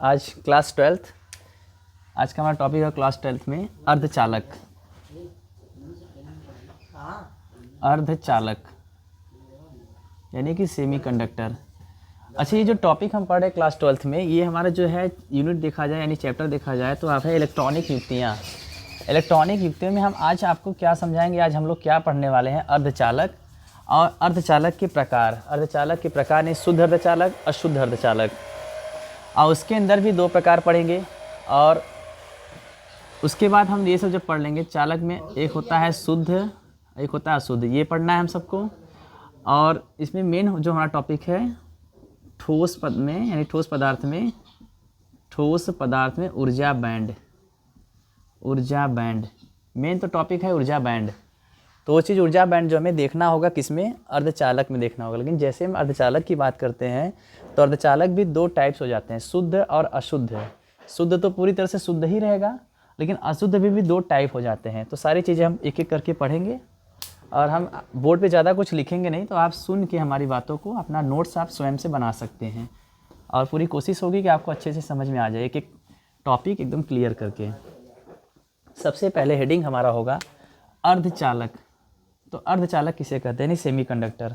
आज class 12th। आज का हमारा टॉपिक है क्लास 12th में अर्धचालक। अर्धचालक यानी कि सेमी कंडक्टर। अच्छा, ये जो टॉपिक हम पढ़ रहे हैं क्लास 12th में, ये हमारा जो है यूनिट देखा जाए यानी चैप्टर देखा जाए तो आप है इलेक्ट्रॉनिक युक्तियाँ। इलेक्ट्रॉनिक युक्तियों में हम आज आपको क्या समझाएंगे, आज हम लोग क्या पढ़ने वाले हैं, अर्धचालक और अर्धचालक के प्रकार। अर्धचालक के प्रकार ने शुद्ध अर्धचालक, अशुद्ध अर्धचालक, और उसके अंदर भी दो प्रकार पढ़ेंगे। और उसके बाद हम ये सब जब पढ़ लेंगे, चालक में एक होता है शुद्ध, एक होता है अशुद्ध, ये पढ़ना है हम सबको। और इसमें मेन जो हमारा टॉपिक है ठोस पद में यानी ठोस पदार्थ में, ठोस पदार्थ में ऊर्जा बैंड। ऊर्जा बैंड मेन तो टॉपिक है, ऊर्जा बैंड। तो वो चीज़ ऊर्जा बैंड जो हमें देखना होगा किसमें, अर्धचालक में देखना होगा। लेकिन जैसे हम अर्धचालक की बात करते हैं तो अर्धचालक भी दो टाइप्स हो जाते हैं, शुद्ध और अशुद्ध। शुद्ध तो पूरी तरह से शुद्ध ही रहेगा, लेकिन अशुद्ध भी दो टाइप हो जाते हैं। तो सारी चीज़ें हम एक एक करके पढ़ेंगे और हम बोर्ड पे ज़्यादा कुछ लिखेंगे नहीं, तो आप सुन के हमारी बातों को अपना नोट्स आप स्वयं से बना सकते हैं। और पूरी कोशिश होगी कि आपको अच्छे से समझ में आ जाए, एक एक टॉपिक एकदम क्लियर करके। सबसे पहले हेडिंग हमारा होगा अर्धचालक। तो अर्धचालक किसे कहते हैं, नहीं सेमी कंडक्टर।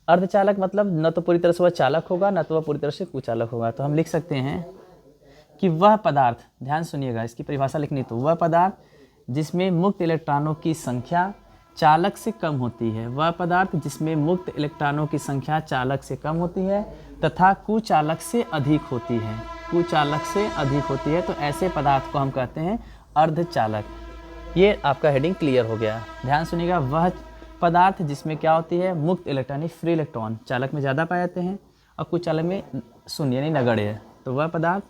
अर्धचालक मतलब न तो पूरी तरह से वह चालक होगा, न तो वह पूरी तरह से कुचालक होगा। तो हम लिख सकते हैं कि वह पदार्थ, ध्यान सुनिएगा, इसकी परिभाषा लिखनी, तो वह पदार्थ जिसमें मुक्त इलेक्ट्रॉनों की संख्या चालक से कम होती है। वह पदार्थ जिसमें मुक्त इलेक्ट्रॉनों की संख्या चालक से कम होती है तथा कुचालक से अधिक होती है। कुचालक से अधिक होती है, तो ऐसे पदार्थ को हम कहते हैं अर्धचालक। ये आपका हेडिंग क्लियर हो गया। ध्यान सुनिएगा, वह पदार्थ जिसमें क्या होती है, मुक्त इलेक्ट्रॉन, फ्री इलेक्ट्रॉन चालक में ज़्यादा पाए जाते हैं और कुछ चालक में शून्य यानी नगण्य है। तो वह पदार्थ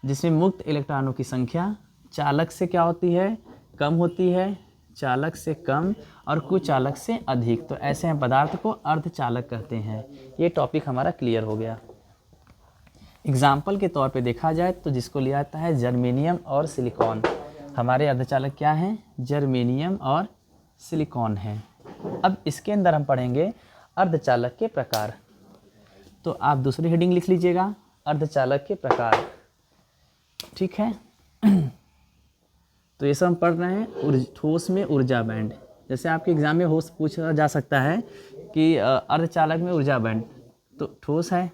जिसमें मुक्त इलेक्ट्रॉनों की संख्या चालक से क्या होती है, कम होती है, चालक से कम और कुछ चालक से अधिक, तो ऐसे हम पदार्थ को अर्धचालक कहते हैं। ये टॉपिक हमारा क्लियर हो गया। एग्जाम्पल के तौर पे देखा जाए तो जिसको लिया जाता है जर्मेनियम और सिलिकॉन। हमारे अर्धचालक क्या हैं, जर्मेनियम और सिलिकॉन हैं। अब इसके अंदर हम पढ़ेंगे अर्धचालक के प्रकार। तो आप दूसरी हेडिंग लिख लीजिएगा, अर्धचालक के प्रकार, ठीक है। तो ये सब हम पढ़ रहे हैं ठोस में ऊर्जा बैंड। जैसे आपके एग्जाम में हो पूछा जा सकता है कि अर्धचालक में ऊर्जा बैंड, तो ठोस है,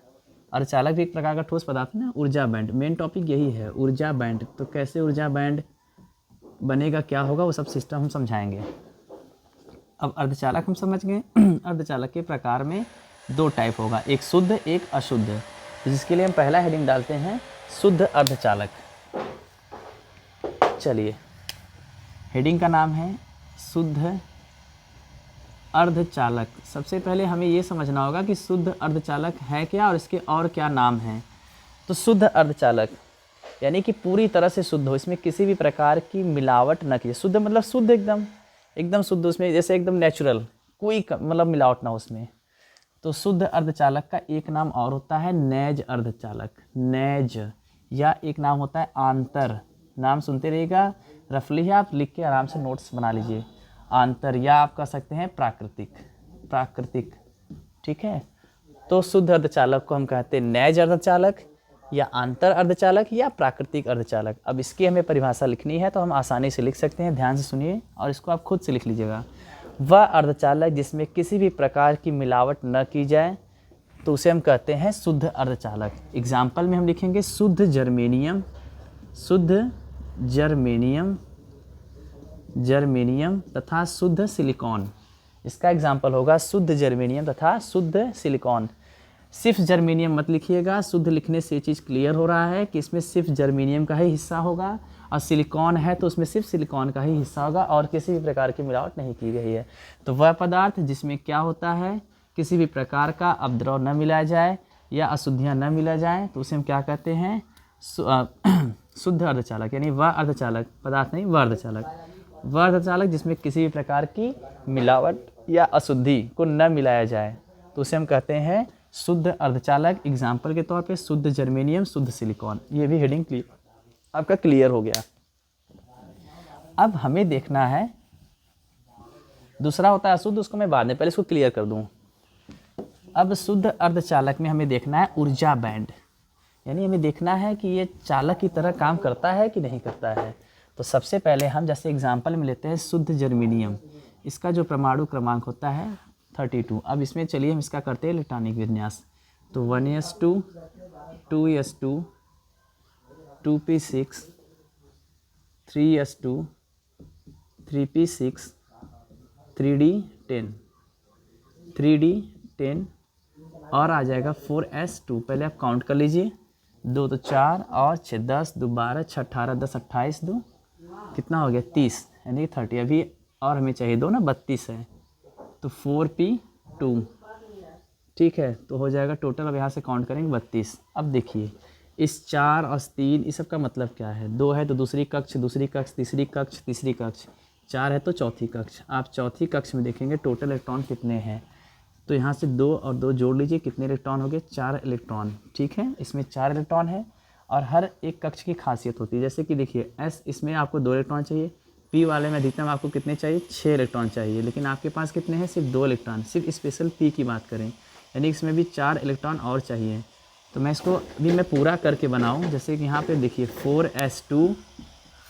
अर्धचालक भी एक प्रकार का ठोस पदार्थ है ना। ऊर्जा बैंड मेन टॉपिक यही है, ऊर्जा बैंड। तो कैसे ऊर्जा बैंड बनेगा, क्या होगा, वो सब सिस्टम हम समझाएंगे। अब अर्धचालक हम समझ गए। अर्धचालक के प्रकार में दो टाइप होगा, एक शुद्ध एक अशुद्ध। तो जिसके लिए हम पहला हेडिंग डालते हैं शुद्ध अर्धचालक। चलिए, हेडिंग का नाम है शुद्ध अर्धचालक। सबसे पहले हमें ये समझना होगा कि शुद्ध अर्धचालक है क्या और इसके और क्या नाम हैं। तो शुद्ध अर्धचालक यानी कि पूरी तरह से शुद्ध हो, इसमें किसी भी प्रकार की मिलावट न की। शुद्ध मतलब शुद्ध, एकदम एकदम शुद्ध, उसमें जैसे एकदम नेचुरल, कोई मतलब मिलावट ना हो उसमें। तो शुद्ध अर्धचालक का एक नाम और होता है नैज अर्धचालक। नैज, या एक नाम होता है आंतर। नाम सुनते रहिएगा, रफली आप लिख के आराम से नोट्स बना लीजिए। आंतर, या आप कह सकते हैं प्राकृतिक। प्राकृतिक, ठीक है। तो शुद्ध अर्धचालक को हम कहते हैं नैज अर्धचालक, या आंतर अर्धचालक, या प्राकृतिक अर्धचालक। अब इसकी हमें परिभाषा लिखनी है तो हम आसानी से लिख सकते हैं। ध्यान से सुनिए और इसको आप खुद से लिख लीजिएगा। वह अर्धचालक जिसमें किसी भी प्रकार की मिलावट न की जाए, तो उसे हम कहते हैं शुद्ध अर्धचालक। एग्जाम्पल में हम लिखेंगे शुद्ध जर्मेनियम, शुद्ध जर्मेनियम, जर्मेनियम तथा शुद्ध सिलिकॉन। इसका एग्जाम्पल होगा शुद्ध जर्मेनियम तथा शुद्ध सिलिकॉन। सिर्फ जर्मेनियम मत लिखिएगा, शुद्ध लिखने से ये चीज़ क्लियर हो रहा है कि इसमें सिर्फ जर्मेनियम का ही हिस्सा होगा, और सिलिकॉन है तो उसमें सिर्फ सिलिकॉन का ही हिस्सा होगा और किसी भी प्रकार की मिलावट नहीं की गई है। तो वह पदार्थ जिसमें क्या होता है, किसी भी प्रकार का अपद्रव न मिलाया जाए या अशुद्धियाँ न मिला जाए, तो उसे हम क्या कहते हैं, शुद्ध अर्धचालक। यानी वह अर्धचालक, पदार्थ नहीं, वह अर्धचालक। वह अर्धचालक जिसमें किसी भी प्रकार की मिलावट या अशुद्धि को न मिलाया जाए, तो उसे हम कहते हैं शुद्ध अर्धचालक। एग्जाम्पल के तौर पे शुद्ध जर्मेनियम, शुद्ध सिलिकॉन। ये भी हेडिंग क्लियर, आपका क्लियर हो गया। अब हमें देखना है दूसरा होता है अशुद्ध, उसको मैं बाद में, पहले इसको क्लियर कर दूं। अब शुद्ध अर्धचालक में हमें देखना है ऊर्जा बैंड। यानी हमें देखना है कि ये चालक की तरह काम करता है कि नहीं करता है। तो सबसे पहले हम जैसे एग्जांपल में लेते हैं शुद्ध जर्मेनियम, इसका जो परमाणु क्रमांक होता है 32। अब इसमें चलिए हम इसका करते हैं इलेक्ट्रॉनिक विन्यास। तो 1s2 2s2 2p6 3s2 3p6 3d10 3d10 और आ जाएगा 4s2। पहले आप काउंट कर लीजिए, 2 तो 4 और 6 10 2 12 6 18 10 28 2 कितना हो गया 30, यानी 30। अभी और हमें चाहिए 2 ना 32 है, तो 4p2 ठीक है, तो हो जाएगा टोटल। अब यहाँ से काउंट करेंगे 32। अब देखिए इस 4 और 3 इस सब का मतलब क्या है, 2 है तो दूसरी कक्ष तीसरी कक्ष, 4 है तो चौथी कक्ष। आप चौथी कक्ष में देखेंगे टोटल इलेक्ट्रॉन कितने हैं, तो यहाँ से 2 और 2 जोड़ लीजिए, कितने इलेक्ट्रॉन हो गए 4 इलेक्ट्रॉन। ठीक है, इसमें 4 इलेक्ट्रॉन है और हर एक कक्ष की खासियत होती है। जैसे कि देखिए एस, इसमें आपको 2 इलेक्ट्रॉन चाहिए, पी वाले में अधिकतम आपको कितने चाहिए 6 इलेक्ट्रॉन चाहिए, लेकिन आपके पास कितने हैं सिर्फ 2 इलेक्ट्रॉन। सिर्फ स्पेशल पी की बात करें यानी इसमें भी 4 इलेक्ट्रॉन और चाहिए। तो मैं इसको अभी मैं पूरा करके बनाऊँ, जैसे कि यहाँ पे देखिए 4s2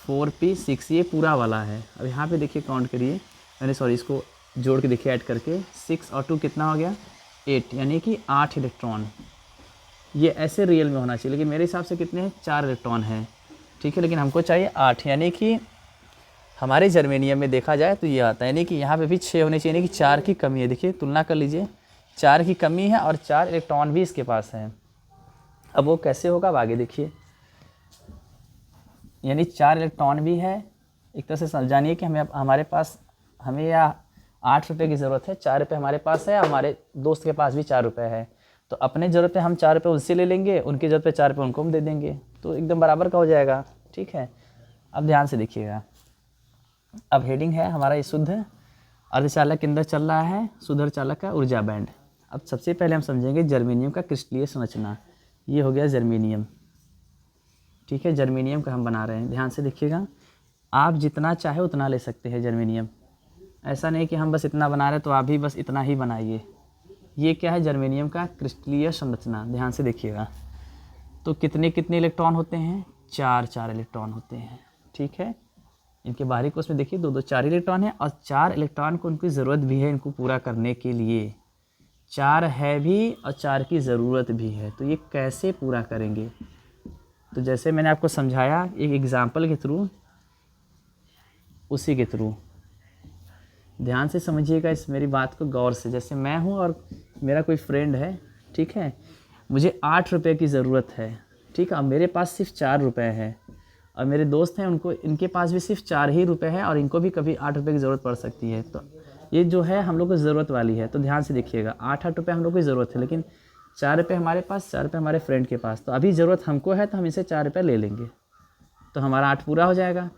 4p6 ये पूरा वाला है। अब यहाँ पे देखिए काउंट करिए, यानी सॉरी इसको जोड़ के देखिए ऐड करके 6 और 2 कितना हो गया 8, यानी कि 8 इलेक्ट्रॉन। ये ऐसे रियल में होना चाहिए, लेकिन मेरे हिसाब से कितने हैं 4 इलेक्ट्रॉन हैं। ठीक है, लेकिन हमको चाहिए 8, यानी कि हमारे जर्मेनियम में देखा जाए तो ये आता है, यानी कि यहाँ पे भी 6 होने चाहिए, यानी कि 4 की कमी है। देखिए तुलना कर लीजिए, 4 की कमी है और 4 इलेक्ट्रॉन भी इसके पास है। अब वो कैसे होगा अब आगे देखिए, यानी 4 इलेक्ट्रॉन भी है। एक तरह से जानिए कि हमारे पास हमें या 8 रुपये की ज़रूरत है, 4 रुपये हमारे पास है, हमारे दोस्त के पास भी 4 रुपये है, तो अपने ज़रूरत पे हम 4 रुपये उनसे ले लेंगे, उनकी ज़रूरत पे 4 रुपये उनको हम दे देंगे, तो एकदम बराबर का हो जाएगा। ठीक है, अब ध्यान से देखिएगा, अब हेडिंग है हमारा ये शुद्ध अर्धचालक के अंदर चल रहा है, शुद्ध अर्धचालक का ऊर्जा बैंड। अब सबसे पहले हम समझेंगे जर्मेनियम का क्रिस्टलीय संरचना। ये हो गया जर्मेनियम। ठीक है, जर्मेनियम का हम बना रहे हैं, ध्यान से देखिएगा। आप जितना चाहे उतना ले सकते हैं जर्मेनियम, ऐसा नहीं कि हम बस इतना बना रहे तो आप भी बस इतना ही बनाइए। ये क्या है जर्मेनियम का क्रिस्टलीय संरचना, ध्यान से देखिएगा। तो कितने कितने इलेक्ट्रॉन होते हैं 4 इलेक्ट्रॉन होते हैं। ठीक है, इनके बाहरी कोश में देखिए 2 4 इलेक्ट्रॉन है और 4 इलेक्ट्रॉन को उनकी ज़रूरत भी है इनको पूरा करने के लिए। 4 है भी और 4 की ज़रूरत भी है, तो ये कैसे पूरा करेंगे। तो जैसे मैंने आपको समझाया एक एग्ज़ाम्पल के थ्रू, उसी के थ्रू ध्यान से समझिएगा इस मेरी बात को गौर से। जैसे मैं हूँ और मेरा कोई फ्रेंड है, ठीक है, मुझे 8 रुपये की ज़रूरत है, ठीक है, अब मेरे पास सिर्फ 4 रुपये है और मेरे दोस्त हैं उनको इनके पास भी सिर्फ 4 ही रुपये है और इनको भी कभी 8 रुपये की ज़रूरत पड़ सकती है। तो ये जो है हम लोग को ज़रूरत वाली है, तो ध्यान से देखिएगा 8 रुपये हम लोग को ज़रूरत है, लेकिन 4 रुपये हमारे पास, 4 रुपये हमारे फ्रेंड के पास, तो अभी ज़रूरत हमको है तो हम इसे 4 रुपये ले लेंगे, तो हमारा 8 पूरा हो जाएगा।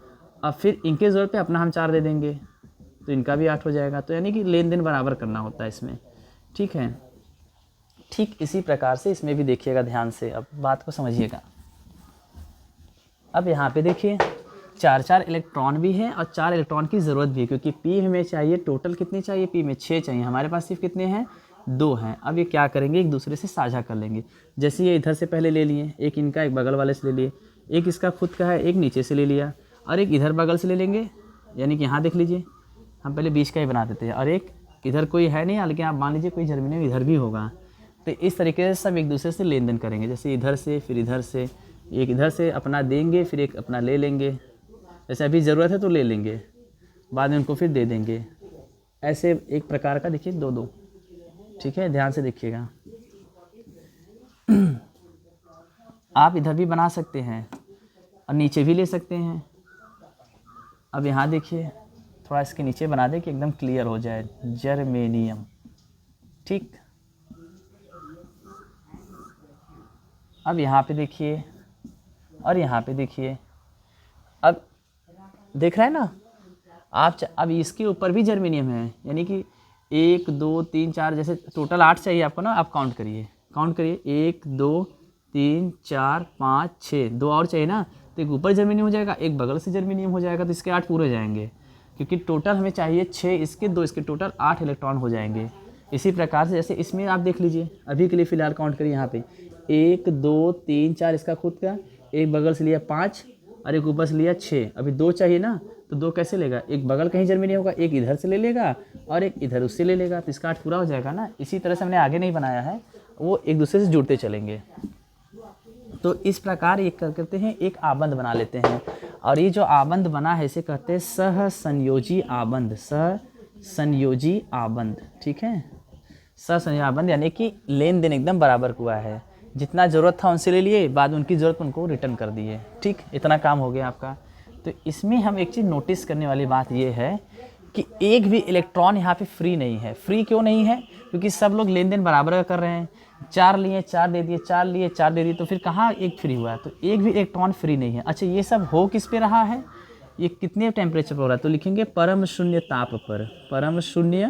अब फिर इनके ज़रूरत पे अपना हम 4 दे देंगे तो इनका भी 8 हो जाएगा। तो यानी कि लेन देन बराबर करना होता है इसमें। ठीक है, ठीक इसी प्रकार से इसमें भी देखिएगा ध्यान से, अब बात को समझिएगा। अब यहाँ पे देखिए 4 इलेक्ट्रॉन भी है और 4 इलेक्ट्रॉन की ज़रूरत भी है, क्योंकि पी हमें चाहिए टोटल कितनी चाहिए, पी में 6 चाहिए, हमारे पास सिर्फ कितने हैं 2 हैं। अब ये क्या करेंगे एक दूसरे से साझा कर लेंगे। जैसे ये इधर से पहले ले लिए, एक इनका एक बगल वाले से ले लिए, एक इसका खुद का है, एक नीचे से ले लिया और एक इधर बगल से ले लेंगे। यानी कि यहाँ देख लीजिए हम पहले बीच का ही बना देते हैं और एक इधर कोई है नहीं, लेकिन आप मान लीजिए कोई जर्मेनियम इधर भी होगा। तो इस तरीके से सब एक दूसरे से लेन देन करेंगे, जैसे इधर से फिर इधर से, एक इधर से अपना देंगे फिर एक अपना ले लेंगे, जैसे अभी ज़रूरत है तो ले लेंगे, बाद में उनको फिर दे देंगे। ऐसे एक प्रकार का देखिए 2-2। ठीक है, ध्यान से देखिएगा। आप इधर भी बना सकते हैं और नीचे भी ले सकते हैं। अब यहाँ देखिए थोड़ा इसके नीचे बना दें कि एकदम क्लियर हो जाए, जर्मेनियम। ठीक, अब यहाँ पे देखिए और यहाँ पे देखिए, अब देख रहे हैं ना आप, अब इसके ऊपर भी जर्मेनियम है, यानी कि 1 2 3 4 जैसे टोटल 8 चाहिए आपको ना। आप काउंट करिए 1 2 3 4 5 6, 2 और चाहिए ना, तो एक ऊपर जर्मेनियम हो जाएगा, एक बगल से जर्मेनियम हो जाएगा, तो इसके 8 पूरे हो जाएंगे, क्योंकि टोटल हमें चाहिए 6 इसके, 2 इसके, टोटल 8 इलेक्ट्रॉन हो जाएंगे। इसी प्रकार से जैसे इसमें आप देख लीजिए, अभी के लिए फ़िलहाल काउंट करिए यहाँ पे 1 2 3 4 इसका खुद का, एक बगल से लिया 5 और एक ऊपर से लिया 6। अभी 2 चाहिए ना, तो 2 कैसे लेगा, एक बगल कहीं जर्मनी होगा, एक इधर से ले लेगा और एक इधर उससे ले लेगा, तो इसका 8 पूरा हो जाएगा ना। इसी तरह से हमने आगे नहीं बनाया है, वो एक दूसरे से जुड़ते चलेंगे। तो इस प्रकार ये क्या करते हैं, एक आबंध बना लेते हैं। और ये जो आबंध बना है इसे कहते हैं सहसंयोजी आबंध, सहसंयोजी आबंध। ठीक है, सहसंयोजी आबंध यानी कि लेन देन एकदम बराबर हुआ है, जितना ज़रूरत था उनसे ले लिए, बाद में उनकी ज़रूरत उनको रिटर्न कर दिए। ठीक, इतना काम हो गया आपका। तो इसमें हम एक चीज़ नोटिस करने वाली बात ये है कि एक भी इलेक्ट्रॉन यहाँ पे फ्री नहीं है। फ्री क्यों नहीं है, क्योंकि सब लोग लेन देन बराबर कर रहे हैं। 4 लिए 4 दे दिए, 4 लिए 4 दे दिए, तो फिर कहाँ एक फ्री हुआ है, तो एक भी इलेक्ट्रॉन फ्री नहीं है। अच्छा, ये सब हो किस पे रहा है, ये कितने टेम्परेचर पर हो रहा है, तो लिखेंगे परम शून्य ताप पर, परम शून्य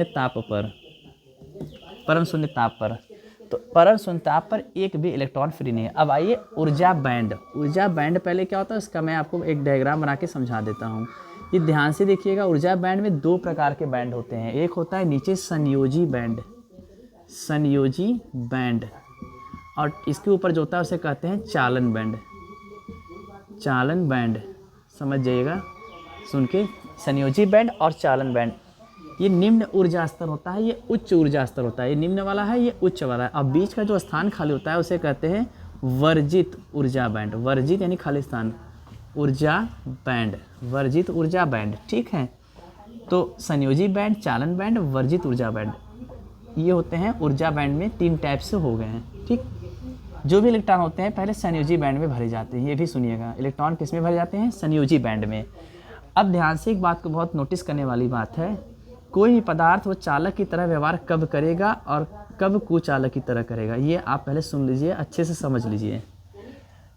ताप पर, परम शून्य ताप पर। तो परम शून्य ताप पर एक भी इलेक्ट्रॉन फ्री नहीं है। अब आइए ऊर्जा बैंड। ऊर्जा बैंड पहले क्या होता है उसका मैं आपको एक डायग्राम बना के समझा देता हूँ। ये ध्यान से देखिएगा, ऊर्जा बैंड में 2 प्रकार के बैंड होते हैं। एक होता है नीचे संयोजी बैंड, संयोजी बैंड, और इसके ऊपर जो होता है उसे कहते हैं चालन बैंड, चालन बैंड। समझ जाइएगा सुन के, संयोजी बैंड और चालन बैंड। ये निम्न ऊर्जा स्तर होता है, ये उच्च ऊर्जा स्तर होता है। ये निम्न वाला है, ये उच्च वाला है। अब बीच का जो स्थान खाली होता है उसे कहते हैं वर्जित ऊर्जा बैंड। वर्जित यानी खाली स्थान, ऊर्जा बैंड, वर्जित ऊर्जा बैंड। ठीक है, तो संयोजी बैंड, चालन बैंड, वर्जित ऊर्जा बैंड, ये होते हैं ऊर्जा बैंड में 3 टाइप से हो गए हैं। ठीक, जो भी इलेक्ट्रॉन होते हैं पहले संयोजी बैंड में भरे जाते हैं। ये भी सुनिएगा, इलेक्ट्रॉन किस में भरे जाते हैं, संयोजी बैंड में। अब ध्यान से एक बात को बहुत नोटिस करने वाली बात है, कोई भी पदार्थ वो चालक की तरह व्यवहार कब करेगा और कब कुचालक की तरह करेगा, ये आप पहले सुन लीजिए, अच्छे से समझ लीजिए।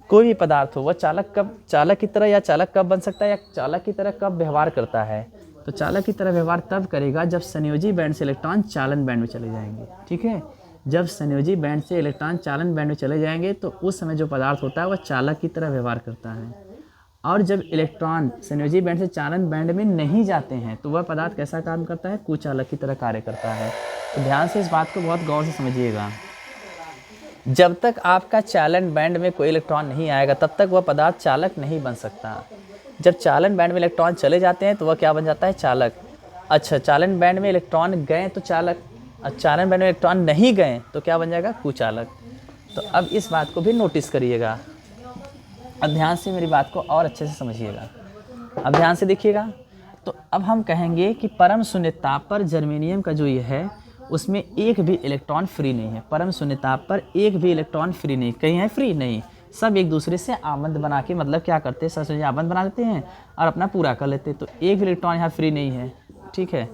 कोई भी पदार्थ हो वह चालक की तरह या चालक कब बन सकता है, या चालक की तरह कब व्यवहार करता है, तो चालक की तरह व्यवहार तब करेगा जब संयोजी बैंड से इलेक्ट्रॉन चालन बैंड में चले जाएंगे। ठीक है, जब संयोजी बैंड से इलेक्ट्रॉन चालन बैंड में चले जाएंगे तो उस समय जो पदार्थ होता है वह चालक की तरह व्यवहार करता है। और जब इलेक्ट्रॉन संयोजी बैंड से चालन बैंड में नहीं जाते हैं तो वह पदार्थ कैसा काम करता है, कुचालक की तरह कार्य करता है। तो ध्यान से इस बात को बहुत गौर से समझिएगा। जब तक आपका चालन बैंड में कोई इलेक्ट्रॉन नहीं आएगा तब तक वह पदार्थ चालक नहीं बन सकता। जब चालन बैंड में इलेक्ट्रॉन चले जाते हैं तो वह क्या बन जाता है, चालक। अच्छा, चालन बैंड में इलेक्ट्रॉन गए तो चालक, चालन बैंड में इलेक्ट्रॉन नहीं गए तो क्या बन जाएगा, कुचालक। तो अब इस बात को भी नोटिस करिएगा। अब ध्यान से मेरी बात को और अच्छे से समझिएगा, अब ध्यान से देखिएगा। तो अब हम कहेंगे कि परम शून्य ताप पर जर्मेनियम का जो ये है उसमें एक भी इलेक्ट्रॉन फ्री नहीं है। परम शून्य ताप पर एक भी इलेक्ट्रॉन फ्री नहीं, कहीं है फ्री नहीं, सब एक दूसरे से आबंध बना के, मतलब क्या करते हैं, सहसंयोजी आबंध बना लेते हैं और अपना पूरा कर लेते हैं। तो एक भी इलेक्ट्रॉन यहाँ फ्री नहीं है। ठीक है,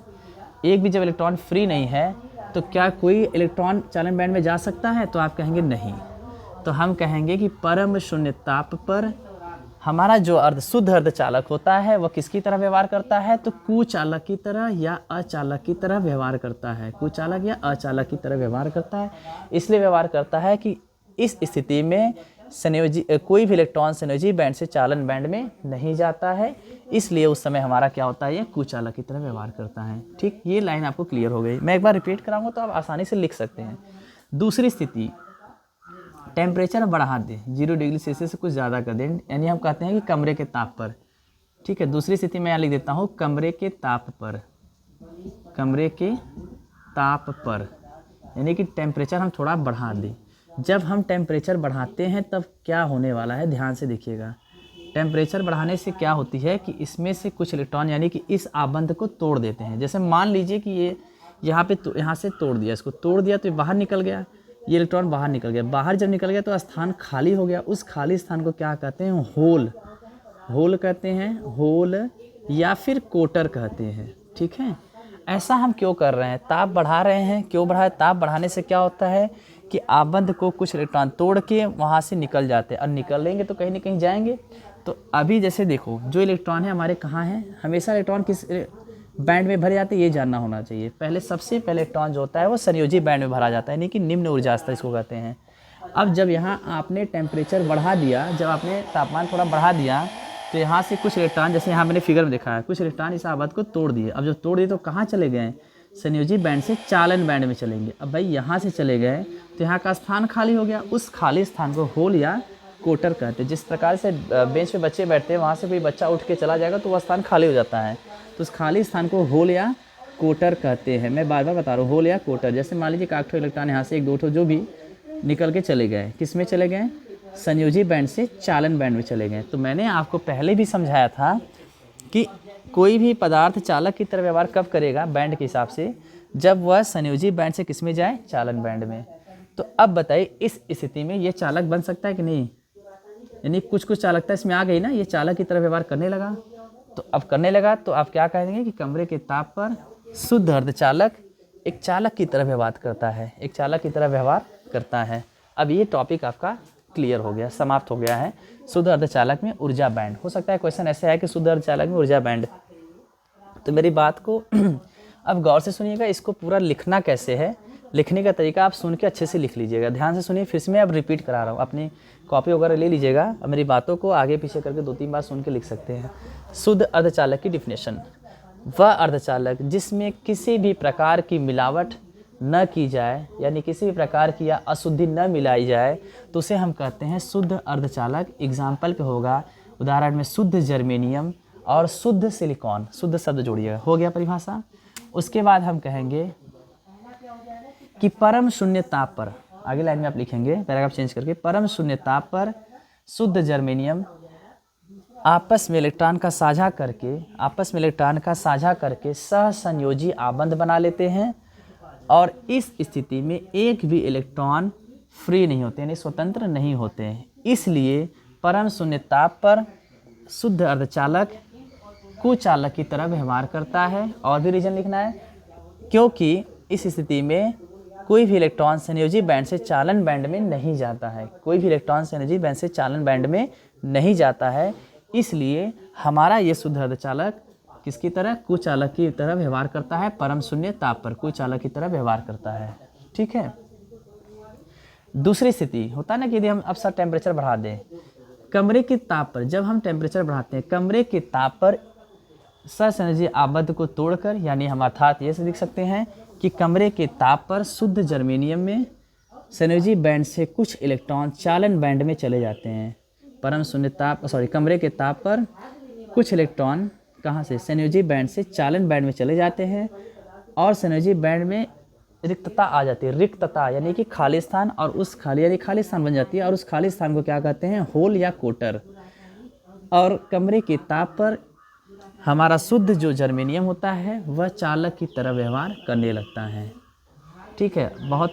एक भी जब इलेक्ट्रॉन फ्री नहीं है तो क्या कोई इलेक्ट्रॉन चालन बैंड में जा सकता है, तो आप कहेंगे नहीं। तो हम कहेंगे कि परम शून्य ताप पर हमारा जो शुद्ध अर्धचालक होता है वह किसकी तरह व्यवहार करता है, तो कुचालक की तरह या अचालक की तरह व्यवहार करता है। कुचालक या अचालक की तरह व्यवहार करता है। इसलिए व्यवहार करता है कि इस स्थिति में संयोजी कोई भी इलेक्ट्रॉन संयोजी बैंड से चालन बैंड में नहीं जाता है, इसलिए उस समय हमारा क्या होता है, ये कुचालक की तरह व्यवहार करता है। ठीक, ये लाइन आपको क्लियर हो गई। मैं एक बार रिपीट कराऊंगा तो आप आसानी से लिख सकते हैं। दूसरी स्थिति, टेम्परेचर बढ़ा दें 0 डिग्री सेल्सियस से कुछ ज़्यादा कर दें, यानी हम कहते हैं कि कमरे के ताप पर। ठीक है, दूसरी स्थिति मैं यहाँ लिख देता हूँ कमरे के ताप पर, कमरे के ताप पर, यानी कि टेम्परेचर हम थोड़ा बढ़ा दें। जब हम टेम्परेचर बढ़ाते हैं तब क्या होने वाला है, ध्यान से देखिएगा। टेम्परेचर बढ़ाने से क्या होती है कि इसमें से कुछ इलेक्ट्रॉन यानी कि इस आबंध को तोड़ देते हैं। जैसे मान लीजिए कि ये यहाँ से तोड़ दिया, इसको तोड़ दिया तो ये बाहर निकल गया, ये इलेक्ट्रॉन बाहर निकल गया। बाहर जब निकल गया तो स्थान खाली हो गया। उस खाली स्थान को क्या कहते हैं, होल, होल कहते हैं, होल या फिर कोटर कहते हैं। ठीक है, ऐसा हम क्यों कर रहे हैं, ताप बढ़ा रहे हैं। क्यों बढ़ा, ताप बढ़ाने से क्या होता है कि आबंध को कुछ इलेक्ट्रॉन तोड़ के वहाँ से निकल जाते हैं, और निकलेंगे तो कहीं ना कहीं जाएंगे। तो अभी जैसे देखो, जो इलेक्ट्रॉन है हमारे कहाँ हैं, हमेशा इलेक्ट्रॉन किस बैंड में भरे जाते हैं, ये जानना होना चाहिए। पहले सबसे पहले इलेक्ट्रॉन जो होता है वो संयोजी बैंड में भरा जाता है, यानी कि निम्न ऊर्जा स्तर इसको कहते हैं। अब जब यहाँ आपने टेम्परेचर बढ़ा दिया, जब आपने तापमान थोड़ा बढ़ा दिया तो यहाँ से कुछ इलेक्ट्रॉन, जैसे यहाँ मैंने फिगर में दिखा है, कुछ इलेक्ट्रॉन इस आबंध को तोड़ दिए। अब जब तोड़ दिए तो कहाँ चले गए, संयोजी बैंड से चालन बैंड में चलेंगे। अब भाई यहाँ से चले गए तो यहाँ का स्थान खाली हो गया, उस खाली स्थान को होल या कोटर कहते हैं। जिस प्रकार से बेंच पे बच्चे बैठते हैं, वहाँ से कोई बच्चा उठ के चला जाएगा तो वह स्थान खाली हो जाता है, तो उस खाली स्थान को होल या कोटर कहते हैं। मैं बार बार बता रहा हूँ, होल या कोटर। जैसे मान लीजिए एक इलेक्ट्रॉन यहाँ से एक दो ठो जो भी निकल के चले गए, किस में चले गए, संयोजी बैंड से चालन बैंड में चले गए। तो मैंने आपको पहले भी समझाया था कि कोई भी पदार्थ चालक की तरह व्यवहार कब करेगा बैंड के हिसाब से, जब वह संयोजी बैंड से किस में जाए, चालन बैंड में। तो अब बताइए इस स्थिति में ये चालक बन सकता है कि नहीं, यानी कुछ चालकता इसमें आ गई ना, ये चालक की तरह व्यवहार करने लगा। तो अब करने लगा तो आप क्या कहेंगे कि कमरे के ताप पर शुद्ध अर्धचालक एक चालक की तरह व्यवहार करता है, एक चालक की तरह व्यवहार करता है। अब ये टॉपिक आपका क्लियर हो गया, समाप्त हो गया है। शुद्ध अर्धचालक में ऊर्जा बैंड। हो सकता है क्वेश्चन ऐसे है कि शुद्ध अर्धचालक में ऊर्जा बैंड। तो मेरी बात को अब गौर से सुनिएगा, इसको पूरा लिखना कैसे है, लिखने का तरीका आप सुन के अच्छे से लिख लीजिएगा। ध्यान से सुनिए, फिर से मैं अब रिपीट करा रहा हूँ, अपनी कॉपी वगैरह ले लीजिएगा और मेरी बातों को आगे पीछे करके 2-3 बार सुन के लिख सकते हैं। शुद्ध अर्धचालक की डिफिनेशन, वह अर्धचालक जिसमें किसी भी प्रकार की मिलावट न की जाए, यानी किसी भी प्रकार की या अशुद्धि न मिलाई जाए, तो उसे हम कहते हैं शुद्ध अर्धचालक। एग्जाम्पल पे होगा, उदाहरण में शुद्ध जर्मेनियम और शुद्ध सिलिकॉन, शुद्ध शब्द जोड़िएगा, हो गया परिभाषा। उसके बाद हम कहेंगे कि परम शून्य ताप पर, आगे लाइन में आप लिखेंगे पैराग्राफ चेंज करके, परम शून्य ताप पर शुद्ध जर्मेनियम आपस में इलेक्ट्रॉन का साझा करके सहसंयोजी आबंध बना लेते हैं, और इस स्थिति में एक भी इलेक्ट्रॉन फ्री नहीं होते, यानी स्वतंत्र नहीं होते हैं। इसलिए परम शून्य ताप पर शुद्ध अर्धचालक कुचालक की तरह व्यवहार करता है। और भी रीजन लिखना है, क्योंकि इस स्थिति में कोई भी इलेक्ट्रॉन संयोजी बैंड से चालन बैंड में नहीं जाता है, कोई भी इलेक्ट्रॉन संयोजी बैंड से चालन बैंड में नहीं जाता है। इसलिए हमारा ये शुद्ध अर्धचालक किसकी तरह, कुचालक की तरह व्यवहार करता है। परम शून्य ताप पर कुचालक की तरह व्यवहार करता है। ठीक है। दूसरी स्थिति होता है ना कि यदि हम अब सर टेम्परेचर बढ़ा दें, कमरे के ताप पर, जब हम टेम्परेचर बढ़ाते हैं कमरे के ताप पर सहसंयोजी आबंध को तोड़कर, यानी हम अर्थात ये से लिख सकते हैं कि कमरे के ताप पर शुद्ध जर्मेनियम में संयोजी बैंड से कुछ इलेक्ट्रॉन चालन बैंड में चले जाते हैं। परम शून्य ताप कमरे के ताप पर कुछ इलेक्ट्रॉन कहाँ से, संयोजी बैंड से चालन बैंड में चले जाते हैं, और संयोजी बैंड में रिक्तता आ जाती है। रिक्तता यानी कि खाली स्थान, और उस खाली स्थान बन जाती है, और उस खाली स्थान को क्या कहते हैं, होल या कोटर। और कमरे के ताप पर हमारा शुद्ध जो जर्मेनियम होता है वह चालक की तरह व्यवहार करने लगता है। ठीक है, बहुत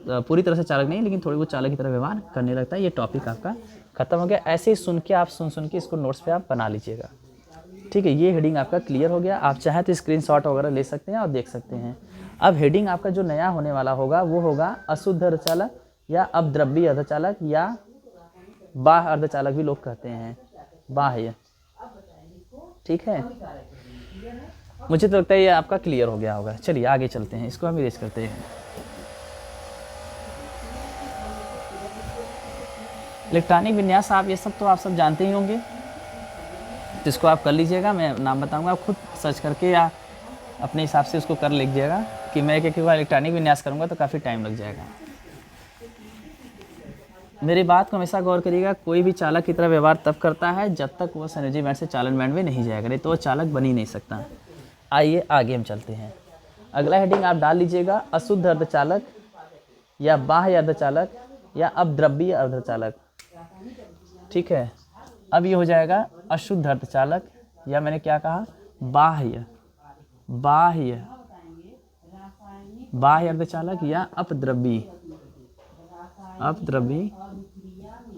पूरी तरह से चालक नहीं, लेकिन थोड़ी बहुत चालक की तरह व्यवहार करने लगता है। ये टॉपिक आपका खत्म हो गया। ऐसे ही सुन के आप सुन के इसको नोट्स पे आप बना लीजिएगा। ठीक है, ये हेडिंग आपका क्लियर हो गया। आप चाहें तो स्क्रीनशॉट वगैरह ले सकते हैं और देख सकते हैं। अब हेडिंग आपका जो नया होने वाला होगा वो होगा अशुद्ध अर्धचालक या अपद्रव्यी अर्धचालक, या बाह्य अर्धचालक भी लोग कहते हैं, बाह्य। ठीक है, मुझे तो लगता है ये आपका क्लियर हो गया होगा। चलिए आगे चलते हैं, इसको हम इरेज करते हैं। इलेक्ट्रॉनिक विन्यास, आप ये सब तो आप सब जानते ही होंगे, तो इसको आप कर लीजिएगा। मैं नाम बताऊंगा, आप खुद सर्च करके या अपने हिसाब से उसको कर लीजिएगा कि मैं एक बार इलेक्ट्रॉनिक विन्यास करूंगा तो काफ़ी टाइम लग जाएगा। मेरी बात को हमेशा गौर करिएगा, कोई भी चालक की तरह व्यवहार तब करता है जब तक वह संयोजी बैंड से चालन बैंड में नहीं जाएगा, नहीं तो वह चालक बन ही नहीं सकता। आइए आगे हम चलते हैं। अगला हेडिंग आप डाल लीजिएगा, अशुद्ध अर्धचालक या बाह्य अर्धचालक या अपद्रव्यी अर्धचालक। ठीक है, अब ये हो जाएगा अशुद्ध अर्धचालक, या मैंने क्या कहा, बाह्य अर्धचालक या अपद्रव्यी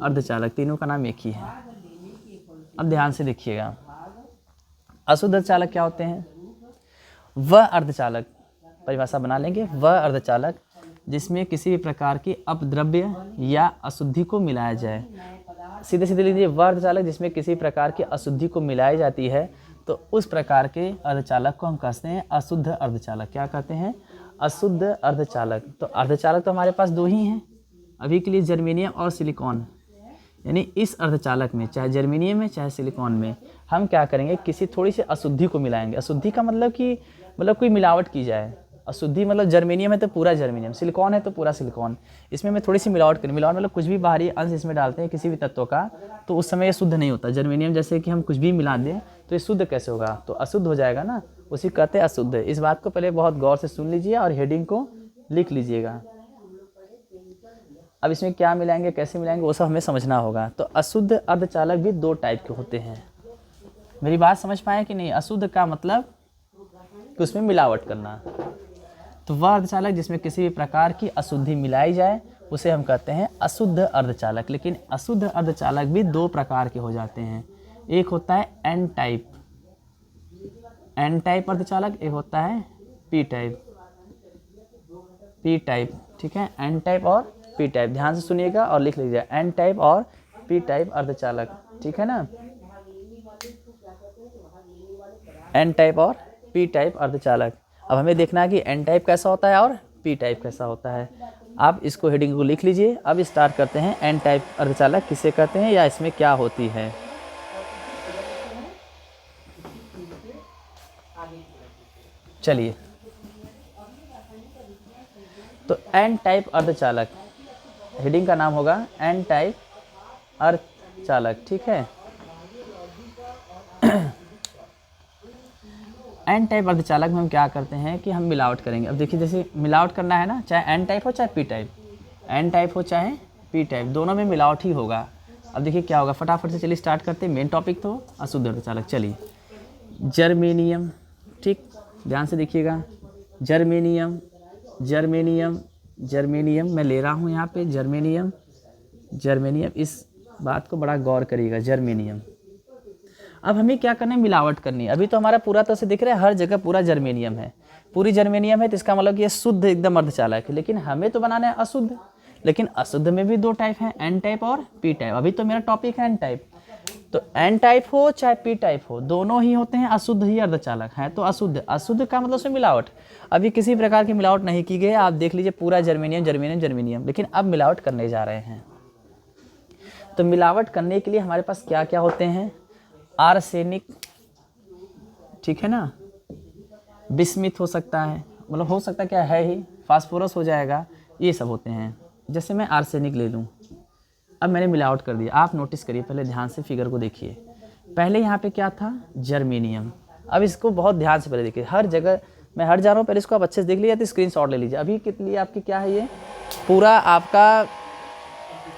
अर्धचालक, तीनों का नाम एक ही है। अब ध्यान से देखिएगा, अशुद्ध अर्धचालक क्या होते हैं, वह अर्धचालक, परिभाषा बना लेंगे, वह अर्धचालक जिसमें किसी भी प्रकार की अपद्रव्य या अशुद्धि को मिलाया जाए। सीधे सीधे लीजिए, वह अर्धचालक जिसमें किसी प्रकार की अशुद्धि को मिलाई जाती है, तो उस प्रकार के अर्धचालक को हम कहते हैं अशुद्ध अर्धचालक। क्या कहते हैं, अशुद्ध अर्धचालक। तो अर्धचालक तो हमारे पास दो ही हैं अभी के लिए, जर्मेनियम और सिलिकॉन। यानी इस अर्धचालक में, चाहे जर्मेनियम में चाहे सिलिकॉन में, हम क्या करेंगे, किसी थोड़ी सी अशुद्धि को मिलाएंगे। अशुद्धि का मतलब कि कोई मिलावट की जाए। अशुद्धि मतलब जर्मेनियम है तो पूरा जर्मेनियम, सिलिकॉन है तो पूरा सिलिकॉन। इसमें मैं थोड़ी सी मिलावट करूँ, मिलावट मतलब कुछ भी बाहरी अंश इसमें डालते हैं किसी भी तत्व का, तो उस समय ये शुद्ध नहीं होता। जर्मेनियम जैसे कि हम कुछ भी मिला दें तो ये शुद्ध कैसे होगा, तो अशुद्ध हो जाएगा ना, उसी कहते हैं अशुद्ध। इस बात को पहले बहुत गौर से सुन लीजिए और हेडिंग को लिख लीजिएगा। अब इसमें क्या मिलाएंगे, कैसे मिलाएंगे, वो सब हमें समझना होगा। तो अशुद्ध अर्धचालक भी दो टाइप के होते हैं। मेरी बात समझ पाए कि नहीं? अशुद्ध का मतलब कि उसमें मिलावट करना। तो वह अर्धचालक जिसमें किसी भी प्रकार की अशुद्धि मिलाई जाए उसे हम कहते हैं अशुद्ध अर्धचालक। लेकिन अशुद्ध अर्धचालक भी दो प्रकार के हो जाते हैं। एक होता है एन टाइप अर्धचालक, एक होता है पी टाइप। ठीक है, एन टाइप और पी टाइप, ध्यान से सुनिएगा और लिख लीजिए, एन टाइप और पी टाइप अर्धचालक। ठीक है ना, एन टाइप और पी टाइप अर्धचालक। अब हमें देखना है कि एन टाइप कैसा होता है और पी टाइप कैसा होता है। आप इसको हेडिंग को लिख लीजिए। अब स्टार्ट करते हैं, एन टाइप अर्धचालक किसे कहते हैं या इसमें क्या होती है। चलिए, तो एन टाइप अर्धचालक, हेडिंग का नाम होगा एन टाइप अर्धचालक। ठीक है, एन टाइप अर्धचालक में हम क्या करते हैं कि हम मिलावट करेंगे। अब देखिए, जैसे मिलावट करना है ना, चाहे एन टाइप हो चाहे पी टाइप, एन टाइप हो चाहे पी टाइप, दोनों में मिलावट ही होगा। अब देखिए क्या होगा, फटाफट से चलिए स्टार्ट करते हैं। मेन टॉपिक तो अशुद्ध अर्धचालक। चलिए, जर्मेनियम, ठीक ध्यान से देखिएगा, जर्मेनियम मैं ले रहा हूँ यहाँ पे, जर्मेनियम, इस बात को बड़ा गौर करिएगा, जर्मेनियम। अब हमें क्या करना है, मिलावट करनी है। अभी तो हमारा पूरा तरह से दिख रहा है, हर जगह पूरा जर्मेनियम है, पूरी जर्मेनियम है, तो इसका मतलब कि ये शुद्ध एकदम अर्धचालक है। लेकिन हमें तो बनाना है अशुद्ध, लेकिन अशुद्ध में भी दो टाइप हैं, एन टाइप और पी टाइप। अभी तो मेरा टॉपिक है एन टाइप, तो एन टाइप हो चाहे पी टाइप हो, दोनों ही होते हैं अशुद्ध ही अर्धचालक हैं। तो अशुद्ध का मतलब उसमें मिलावट, अभी किसी प्रकार की मिलावट नहीं की गई। आप देख लीजिए, पूरा जर्मेनियम। लेकिन अब मिलावट करने जा रहे हैं। तो मिलावट करने के लिए हमारे पास क्या क्या होते हैं, आर्सेनिक, ठीक है ना, बिस्मिथ हो सकता है, मतलब हो सकता क्या है ही, फास्फोरस हो जाएगा, ये सब होते हैं। जैसे मैं आर्सेनिक ले लूँ, अब मैंने मिलावट कर दिया। आप नोटिस करिए, पहले ध्यान से फिगर को देखिए। पहले यहाँ पे क्या था, जर्मेनियम। अब इसको बहुत ध्यान से पहले देखिए, हर जगह मैं हट जा रहा हूँ, पहले इसको आप अच्छे से देख लीजिए, तो स्क्रीनशॉट ले लीजिए। अभी के लिए आपकी क्या है, ये पूरा आपका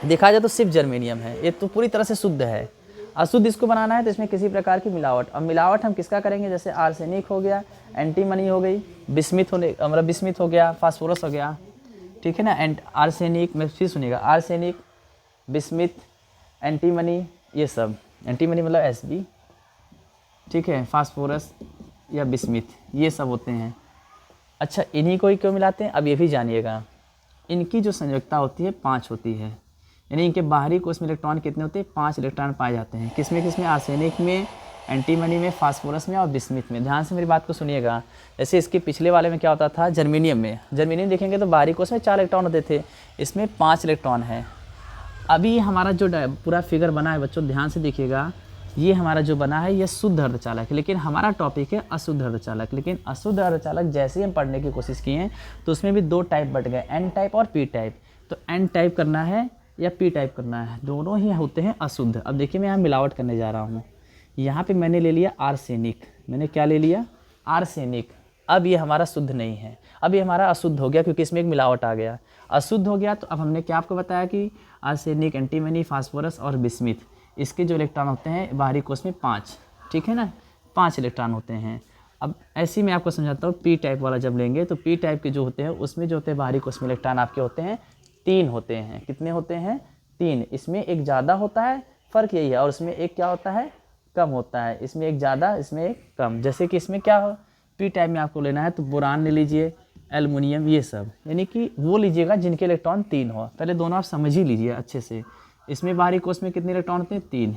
देखा जाए तो सिर्फ जर्मेनियम है, ये तो पूरी तरह से शुद्ध है। अशुद्ध इसको बनाना है तो इसमें किसी प्रकार की मिलावट। अब मिलावट हम किसका करेंगे, जैसे आर्सेनिक हो गया, एंटीमनी हो गई, बिस्मिथ हो गया, फास्फोरस हो गया, ठीक है ना। आर्सेनिक में फिर सुनिएगा, आर्सेनिक, बिस्मिथ, एंटीमनी, ये सब, एंटीमनी मतलब Sb, ठीक है, फास्फोरस या बिस्मिथ, ये सब होते हैं। अच्छा, इन्हीं को ही क्यों मिलाते हैं, अब ये भी जानिएगा। इनकी जो संयोजकता होती है 5 होती है, यानी इनके बाहरी कोश में इलेक्ट्रॉन कितने होते हैं, 5 इलेक्ट्रॉन पाए जाते हैं। किसमें, आर्सेनिक में, एंटीमनी में, फास्फोरस में और बिस्मिथ में। ध्यान से मेरी बात को सुनिएगा। जैसे इसके पिछले वाले में क्या होता था, जर्मेनियम देखेंगे तो बाहरी कोश में 4 इलेक्ट्रॉन होते थे, इसमें 5 इलेक्ट्रॉन है। अभी हमारा जो पूरा फिगर बना है बच्चों, ध्यान से देखिएगा, ये हमारा जो बना है ये शुद्ध अर्धचालक है, लेकिन हमारा टॉपिक है अशुद्ध अर्धचालक। लेकिन अशुद्ध अर्धचालक जैसे ही हम पढ़ने की कोशिश किए हैं तो उसमें भी 2 टाइप बट गए, एन टाइप और पी टाइप। तो एन टाइप करना है या पी टाइप करना है, दोनों ही होते हैं अशुद्ध। अब देखिए, मैं यहाँ मिलावट करने जा रहा हूँ। यहाँ पे मैंने ले लिया आर्सेनिक, मैंने क्या ले लिया, आर्सेनिक। अब ये हमारा शुद्ध नहीं है, अब ये हमारा अशुद्ध हो गया, क्योंकि इसमें एक मिलावट आ गया, अशुद्ध हो गया। तो अब हमने क्या आपको बताया कि आर्सेनिक, एंटीमनी, फास्फोरस और बिस्मिथ, इसके जो इलेक्ट्रॉन होते हैं बाहरी कोश में 5, ठीक है ना, 5 इलेक्ट्रॉन होते हैं। अब ऐसे ही मैं आपको समझाता हूँ, पी टाइप वाला जब लेंगे तो पी टाइप के जो होते हैं उसमें जो होते हैं बाहरी कोश में इलेक्ट्रॉन आपके होते हैं 3 होते हैं। कितने होते हैं, 3। इसमें एक ज़्यादा होता है, फ़र्क यही है, और इसमें एक क्या होता है, कम होता है। इसमें एक ज़्यादा, इसमें एक कम। जैसे कि इसमें क्या हो, पी टाइप में आपको लेना है तो बोरान ले लीजिए, एल्युमिनियम, ये सब, यानी कि वो लीजिएगा जिनके इलेक्ट्रॉन 3 हो। पहले दोनों आप समझ ही लीजिए अच्छे से। इसमें बाहरी कोश में कितने इलेक्ट्रॉन होते हैं, 3।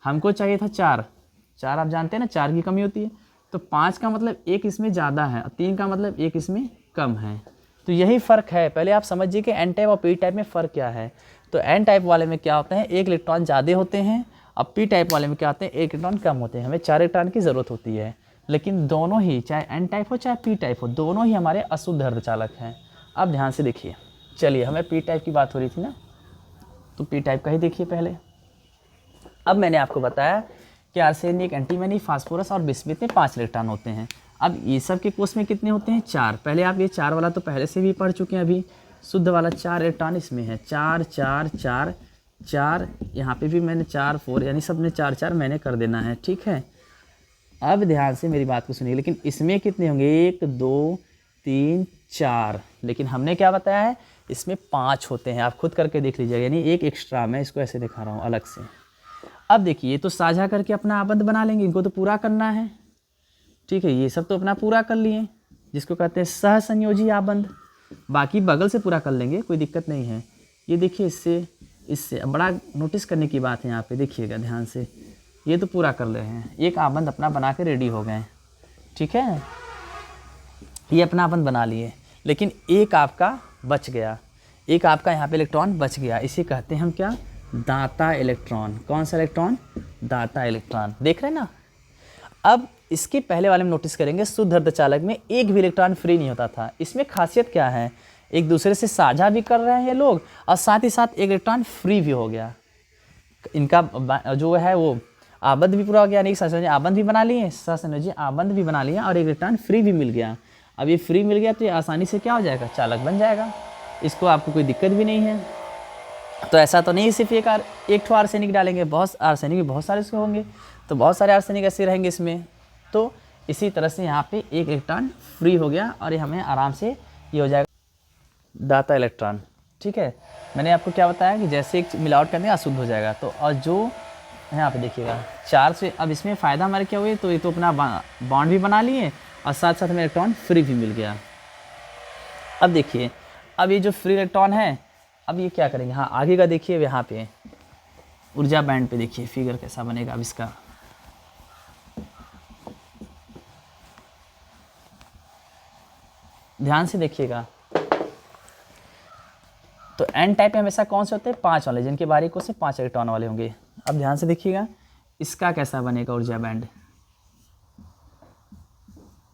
हमको चाहिए था 4, आप जानते हैं ना 4 की कमी होती है। तो 5 का मतलब एक इसमें ज़्यादा है, और 3 का मतलब एक इसमें कम है। तो यही फ़र्क है, पहले आप समझिए कि एन टाइप और पी टाइप में फ़र्क क्या है। तो एन टाइप वाले में क्या होते हैं, एक इलेक्ट्रॉन ज़्यादा होते हैं, अब पी टाइप वाले में क्या होते हैं, एक इलेक्ट्रॉन कम होते हैं। हमें 4 इलेक्ट्रॉन की ज़रूरत होती है। लेकिन दोनों ही, चाहे एन टाइप हो चाहे पी टाइप हो, दोनों ही हमारे अशुद्ध अर्धचालक हैं। अब ध्यान से देखिए, चलिए हमें पी टाइप की बात हो रही थी ना, तो पी टाइप का ही देखिए पहले। अब मैंने आपको बताया कि आर्सेनिक, एंटीमनी, फास्फोरस और बिस्मिथ में 5 इलेक्ट्रॉन होते हैं। अब ये सब के कोष में कितने होते हैं? 4। पहले आप ये 4 वाला तो पहले से भी पढ़ चुके हैं, अभी शुद्ध वाला 4 इलेक्ट्रॉन इसमें है। 4 4 4 4, यहाँ पे भी मैंने 4 4, यानी सब में 4 4 मैंने कर देना है, ठीक है। अब ध्यान से मेरी बात को सुनिए, लेकिन इसमें कितने होंगे? 1 2 3 4, लेकिन हमने क्या बताया है? इसमें 5 होते हैं। आप खुद करके देख लीजिएगा, यानी एक एक्स्ट्रा, मैं इसको ऐसे दिखा रहा हूँ अलग से। अब देखिए, ये तो साझा करके अपना आबंध बना लेंगे, इनको तो पूरा करना है, ठीक है। ये सब तो अपना पूरा कर लिए, जिसको कहते हैं सहसंयोजी आबंध। बाकी बगल से पूरा कर लेंगे, कोई दिक्कत नहीं है। ये देखिए, इससे बड़ा नोटिस करने की बात है यहाँ पे, देखिएगा ध्यान से, ये तो पूरा कर ले हैं, एक आबंध अपना बना के रेडी हो गए, ठीक है। ये अपना आबंध बना लिए, लेकिन एक आपका बच गया, एक आपका यहाँ पे इलेक्ट्रॉन बच गया। इसे कहते हैं हम क्या? दाता इलेक्ट्रॉन। कौन सा इलेक्ट्रॉन? दाता इलेक्ट्रॉन। देख रहे हैं ना। अब इसके पहले वाले में नोटिस करेंगे, शुद्ध अर्धचालक में एक भी इलेक्ट्रॉन फ्री नहीं होता था। इसमें खासियत क्या है? एक दूसरे से साझा भी कर रहे हैं ये लोग, और साथ ही साथ एक इलेक्ट्रॉन फ्री भी हो गया। इनका जो है वो आबंध भी पूरा हो गया, यानी सहसंयोजी आबंध भी बना लिए, सहसंयोजी आबंध भी बना लिया, और एक इलेक्ट्रॉन फ्री भी मिल गया। अब ये फ्री मिल गया तो ये आसानी से क्या हो जाएगा? चालक बन जाएगा। इसको आपको कोई दिक्कत भी नहीं है। तो ऐसा तो नहीं सिर्फ एक ठो आर्सेनिक डालेंगे, बहुत आर्सेनिक भी बहुत सारे इसके होंगे, तो बहुत सारे आर्सेनिक ऐसे रहेंगे इसमें। तो इसी तरह से यहाँ पे एक इलेक्ट्रॉन फ्री हो गया, और ये हमें आराम से ये हो जाएगा दाता इलेक्ट्रॉन, ठीक है। मैंने आपको क्या बताया कि जैसे एक मिलावट करने अशुद्ध हो जाएगा। तो और जो यहाँ पे देखिएगा 4 से, अब इसमें फ़ायदा हमारे क्या हुए? तो ये तो अपना बॉन्ड भी बना लिए, और साथ साथ हमें इलेक्ट्रॉन फ्री भी मिल गया। अब देखिए, अब ये जो फ्री इलेक्ट्रॉन है, अब ये क्या करेंगे? हाँ, आगे का देखिए, यहाँ पे ऊर्जा बैंड पे देखिए फिगर कैसा बनेगा अब इसका। ध्यान से देखिएगा। तो एन टाइप में हमेशा कौन से होते हैं? 5 वाले, जिनके बाहरी कोष से 5 इलेक्ट्रॉन वाले होंगे। अब ध्यान से देखिएगा, इसका कैसा बनेगा ऊर्जा बैंड।